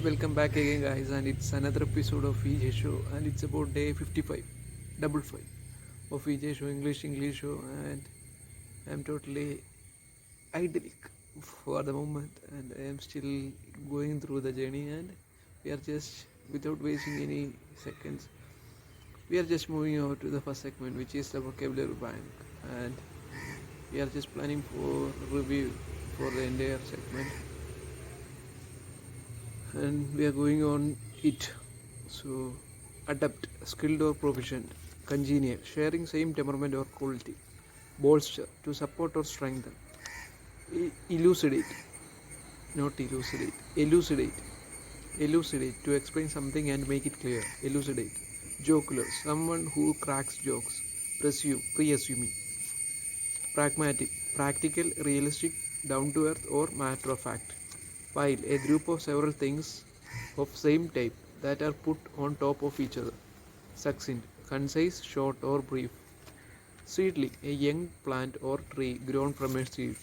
Welcome back again, guys, and it's another episode of VJ Show, and it's about day 55, double five of VJ Show, English Show, and I'm totally idyllic for the moment, and I am still going through the journey, and we are just without wasting any seconds, we are just moving over to the first segment, which is the vocabulary bank, and we are just planning for review for the entire segment, and we are going on it. So, adapt, skilled or proficient, congenial, sharing same temperament or quality, bolster, to support or strengthen, elucidate, not elucidate, elucidate, to explain something and make it clear, elucidate, jocular, someone who cracks jokes, presume, pre-assuming, pragmatic, practical, realistic, down to earth or matter of fact, pile, a group of several things of same type that are put on top of each other, succinct, concise, short or brief, seedling, a young plant or tree grown from a seed,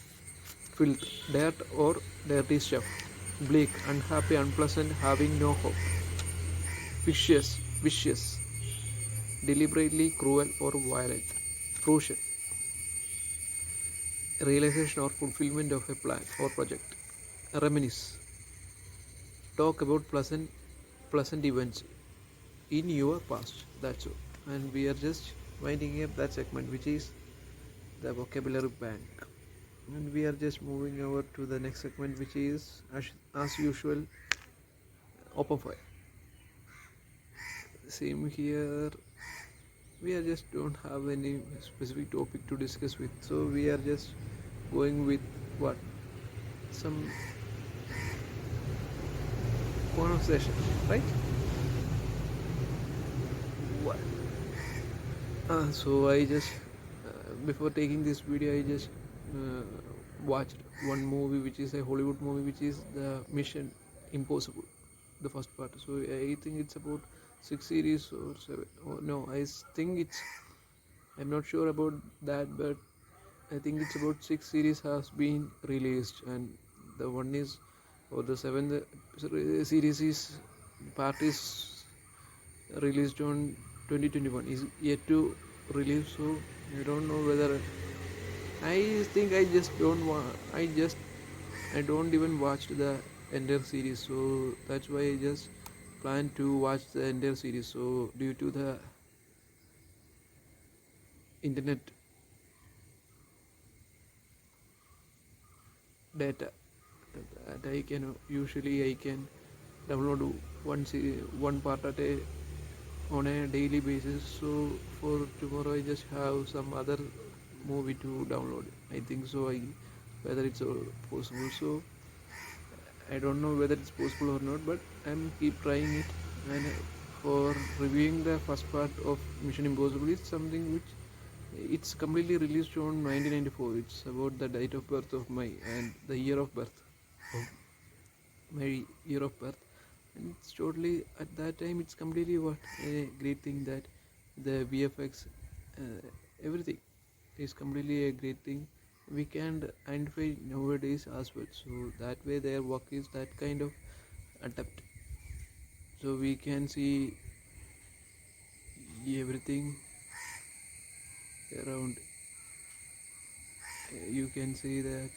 filth, dirt or dirty stuff, bleak, unhappy, unpleasant, having no hope, vicious, deliberately cruel or violent, crucial, realization or fulfillment of a plan or project, reminisce, talk about pleasant events in your past. That's all. And we are just winding up that segment, which is the vocabulary bank. And we are just moving over to the next segment, which is as usual, open fire. Same here. We are just don't have any specific topic to discuss with, so we are just going with what some conversation, right? What? So I just before taking this video, I just uh, watched one movie, which is a Hollywood movie, which is the Mission Impossible, the first part. So I think it's about 6 series or seven. Oh, no, think it's. I'm not sure about that, but I think it's about 6 series has been released, and the one is or the seventh series is part is released on 2021 is yet to release. So I don't know whether I think I just don't want. I don't even watch the entire series. So that's why I just plan to watch the entire series. So due to the internet data that I can download one part at a on a daily basis. So for tomorrow I just have some other movie to download. I think so. Whether it's possible. So I don't know whether it's possible or not, but I'm keep trying it. And for reviewing the first part of Mission Impossible, it's something which it's completely released on 1994. It's about the date of birth of my and the year of birth of my year of birth, and it's totally at that time it's completely what a great thing that the VFX, everything is completely a great thing. We can identify nowadays as well. So that way their work is that kind of adapt. So we can see everything around. You can see that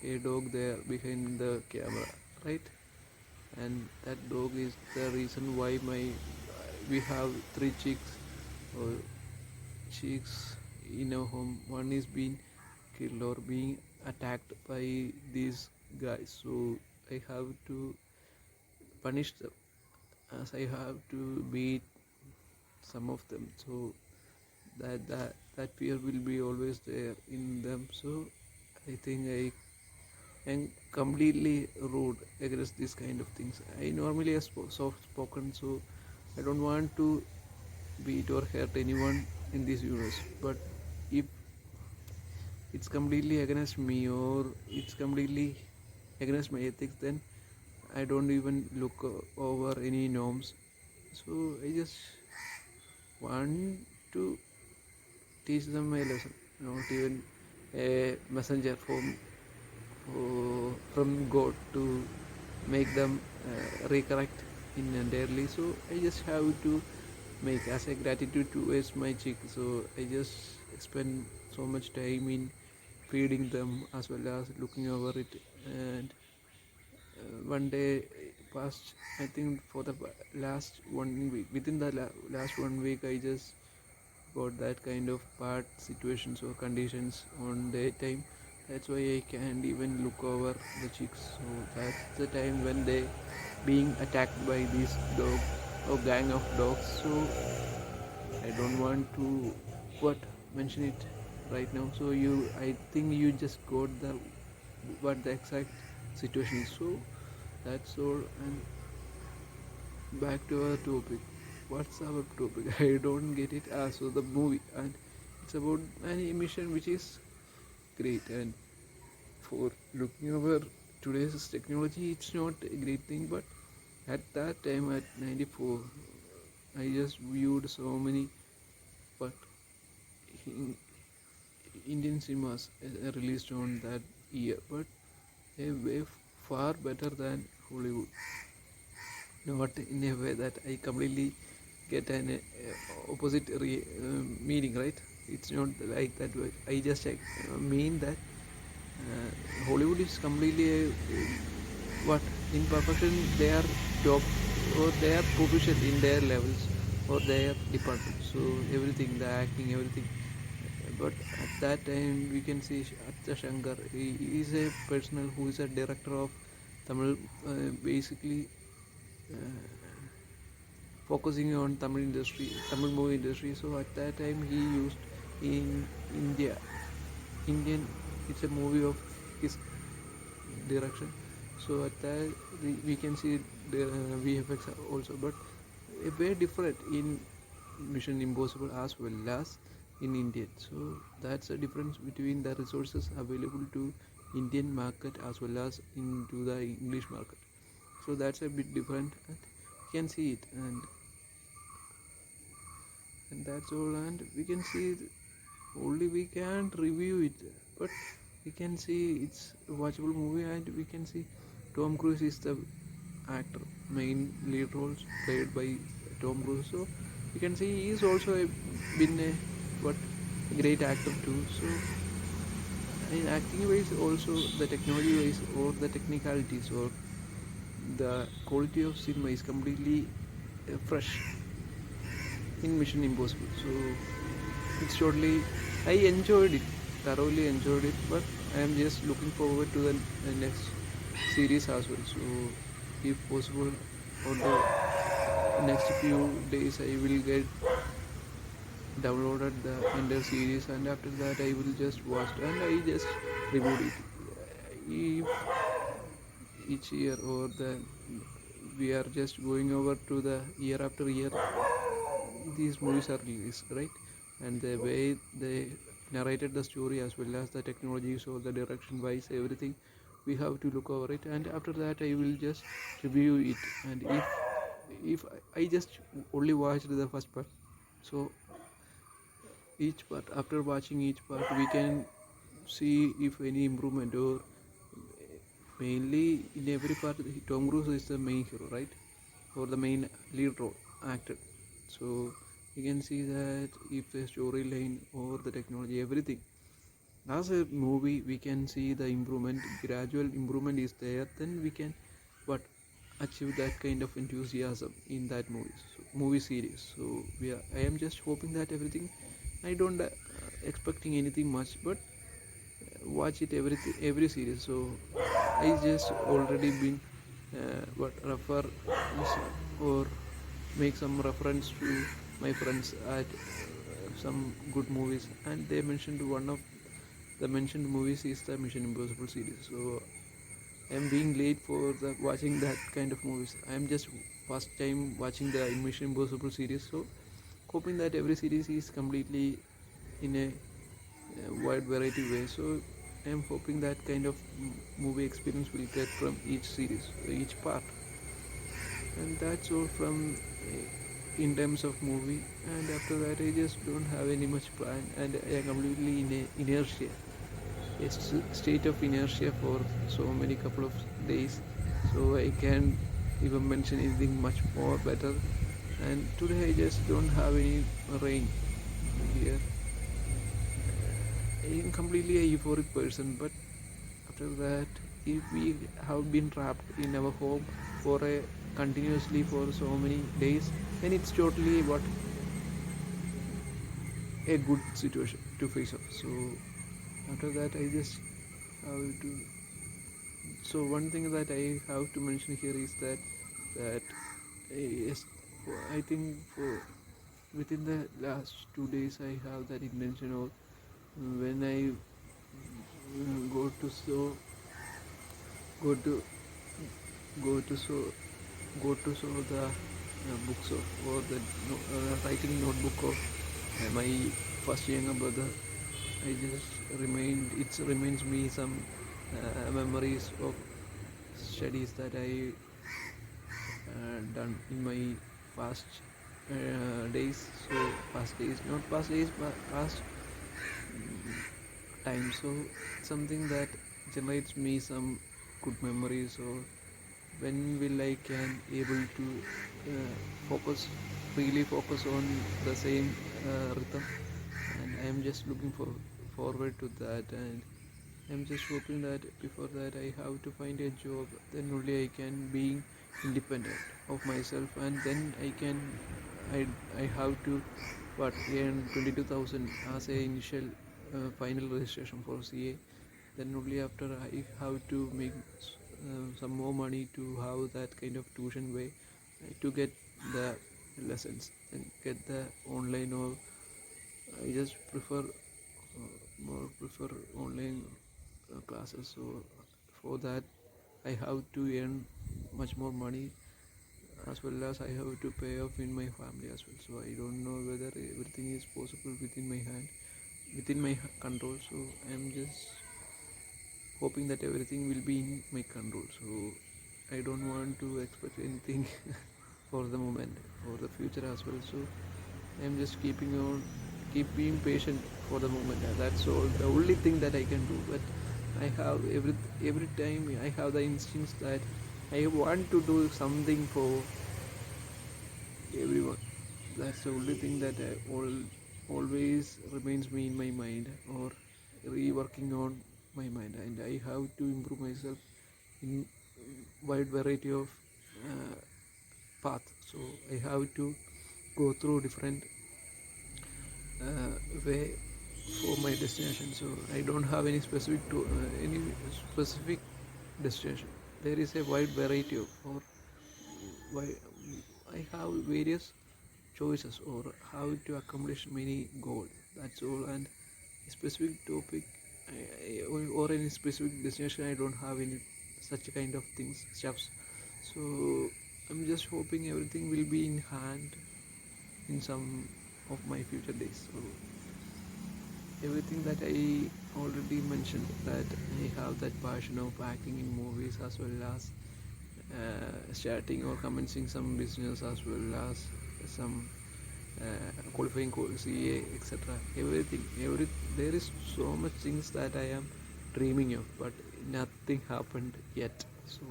a dog there behind the camera, right? And that dog is the reason why we have three chicks in our home. One is being killed or being attacked by these guys, so I have to punish them, as I have to beat some of them. So that fear will be always there in them. So I think I am completely rude against these kind of things. I normally am soft spoken, so I don't want to beat or hurt anyone in this universe. But if it's completely against me or it's completely against my ethics, then I don't even look over any norms. So I just want to teach them a lesson, not even a messenger from God to make them recorrect in entirely. So I just have to make as a gratitude towards my chick. So I just spend so much time in feeding them as well as looking over it. And one day past, I think for the last 1 week, within the last 1 week, I just got that kind of bad situations or conditions on daytime. That's why I can't even look over the chicks. So that's the time when they being attacked by this dog or gang of dogs. So I don't want to what mention it right now. So I think you just got the what the exact situation is. So that's all. And back to our topic. What's our topic? I don't get it. So the movie, and it's about an emission which is great. And for looking over today's technology, it's not a great thing. But at that time, at '94, I just viewed so many, but Indian cinemas released on that year, but a way far better than Hollywood. Not in a way that I completely get an opposite meaning, right? It's not like that way. I just mean that Hollywood is completely what in perfection they are top or they are proficient in their levels or their department. So everything, the acting, everything. But at that time we can see Atta Shankar. He is a person who is a director of Tamil, basically focusing on Tamil industry, Tamil movie industry. So at that time he used in India, Indian. It's a movie of his direction. So at that we can see the VFX also, but a way different in Mission Impossible as well as in Indian. So that's a difference between the resources available to Indian market as well as into the English market. So that's a bit different, and you can see it, and that's all. And we can see only we can't review it, but we can see it's a watchable movie, and we can see Tom Cruise is the actor, main lead roles played by Tom Cruise. So you can see he is also been a what a great actor too. So in acting wise, also the technology wise, or the technicalities, or the quality of cinema is completely fresh in Mission Impossible. So it's totally I enjoyed it, thoroughly enjoyed it, but I am just looking forward to the next series as well. So if possible, on the next few days I will get downloaded the entire series, and after that I will just watch and I just reviewed it. If each year or the we are just going over to the year after year, these movies are released, right? And the way they narrated the story as well as the technologies or the direction wise, everything we have to look over it, and after that I will just review it. And if I just only watched the first part, so each part, after watching each part, we can see if any improvement, or mainly in every part Tom Cruise is the main hero, right? Or the main lead role actor. So you can see that if the storyline or the technology, everything as a movie, we can see the improvement, gradual improvement is there, then we can what achieve that kind of enthusiasm in that movie series. So I am just hoping that everything, I don't expecting anything much, but watch it every series. So I just already been what refer or make some reference to my friends at some good movies, and they mentioned one of the mentioned movies is the Mission Impossible series. So I am being late for watching that kind of movies. I am just first time watching the Mission Impossible series. So hoping that every series is completely in a wide variety way. So I am hoping that kind of movie experience will get from each series, each part. And that's all from in terms of movie. And after that I just don't have any much plan, and I am completely in a inertia, a state of inertia for so many couple of days. So I can even mention anything much more better. And today I just don't have any rain here. I am completely a euphoric person, but after that, if we have been trapped in our home for a continuously for so many days, then it's totally what a good situation to face off. So after that, I just have to. So one thing that I have to mention here is that yes, I think for within the last 2 days I have that intention of when I go to so go to go to so go to so the books or the writing notebook of my first younger brother. I just reminds me some memories of studies that I done in my past days. So past days, not past days, but past time. So something that generates me some good memories. Or when will I can able to focus, really focus on the same rhythm. And I am just looking forward to that. And I'm just hoping that before that I have to find a job. Then only I can be independent of myself, and then I I have to what earn 22,000 as a initial final registration for CA. Then only after I have to make some more money to have that kind of tuition way to get the lessons and get the online. Or I just more prefer online classes. So for that I have to earn much more money, as well as I have to pay off in my family as well. So I don't know whether everything is possible within my hand, within my control. So I'm just hoping that everything will be in my control. So I don't want to expect anything for the moment, for the future as well. So I'm just keep being patient for the moment. That's all. The only thing that I can do. But I have every time I have the instincts that I want to do something for everyone. That's the only thing that always remains me in my mind, or reworking on my mind. And I have to improve myself in wide variety of uh, path. So I have to go through different way for my destination. So I don't have any specific destination. There is a wide variety of, or why I have various choices or how to accomplish many goals. That's all. And a specific topic or any specific destination, I don't have any such kind of things stuffs. So I'm just hoping everything will be in hand in some of my future days. So everything that I already mentioned, that I have that passion of acting in movies, as well as starting or commencing some business, as well as some qualifying course, CA, etc. There is so much things that I am dreaming of, but nothing happened yet. So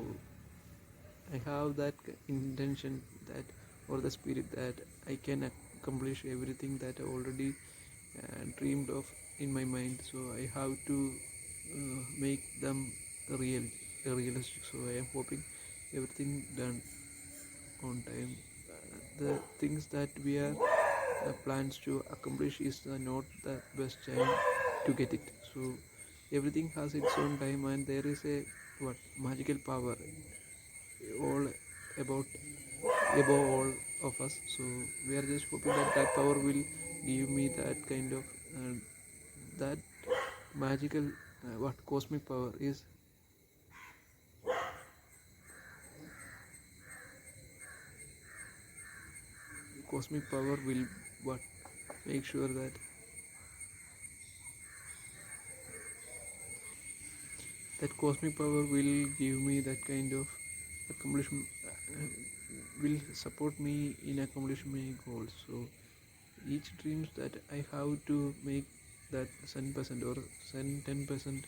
I have that intention, that or the spirit that I can accomplish everything that I already dreamed of in my mind. So I have to make them real realistic. So I am hoping everything done on time. The things that we are plans to accomplish is not the best time to get it. So everything has its own time, and there is a what magical power all about above all of us. So we are just hoping that that power will give me that kind of that magical what cosmic power is. Cosmic power will what make sure that cosmic power will give me that kind of accomplishment, will support me in accomplishing my goals. So each dreams that I have to make that 10% or 10%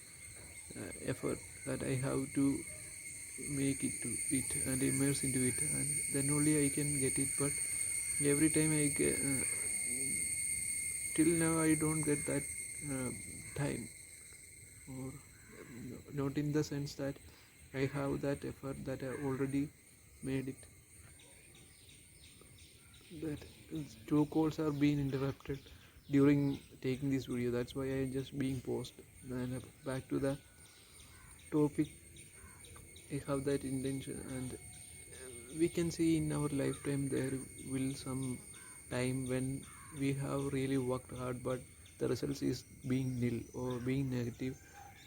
effort that I have to make it to it and immerse into it, and then only I can get it. But every time I get till now I don't get that time, or not in the sense that I have that effort that I already made it. That two calls are being interrupted during taking this video. That's why I just being paused. And back to the topic, I have that intention, and we can see in our lifetime there will some time when we have really worked hard, but the results is being nil or being negative.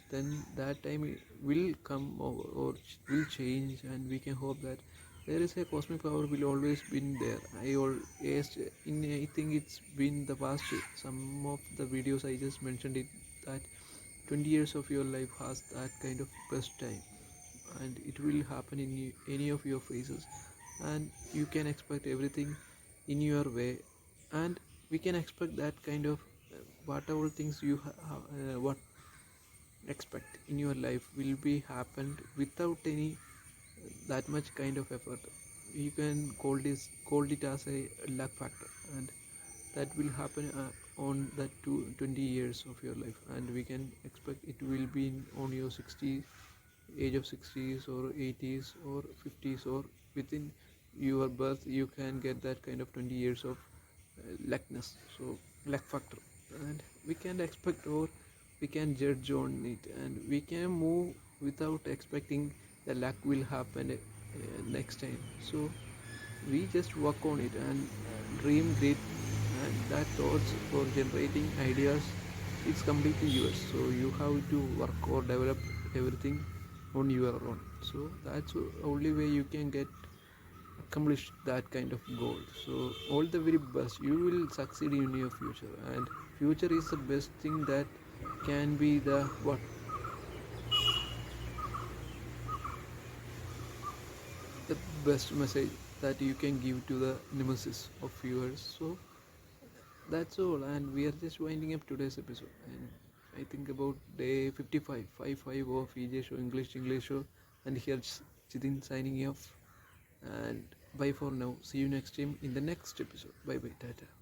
Then that time will come, or will change, and we can hope that there is a cosmic power will always been there. I think it's been the past some of the videos I just mentioned it, that 20 years of your life has that kind of best time, and it will happen in any of your phases, and you can expect everything in your way, and we can expect that kind of whatever things you what expect in your life will be happened without any that much kind of effort. You can call it as a luck factor, and that will happen on that 20 years of your life, and we can expect it will be on your 60 age of 60s or 80s or 50s, or within your birth you can get that kind of 20 years of luckness, so luck factor. And we can expect, or we can judge on it, and we can move without expecting the luck will happen next time. So we just work on it and dream great, and that thoughts for generating ideas, it's completely yours. So you have to work or develop everything on your own. So that's the only way you can get accomplish that kind of goal. So all the very best, you will succeed in your future, and future is the best thing that can be the best message that you can give to the nemesis of viewers. So that's all, and we are just winding up today's episode. And I think about day 55 of EJ show, English show, and here's Jithin signing off. And bye for now. See you next time in the next episode. Bye bye, tata.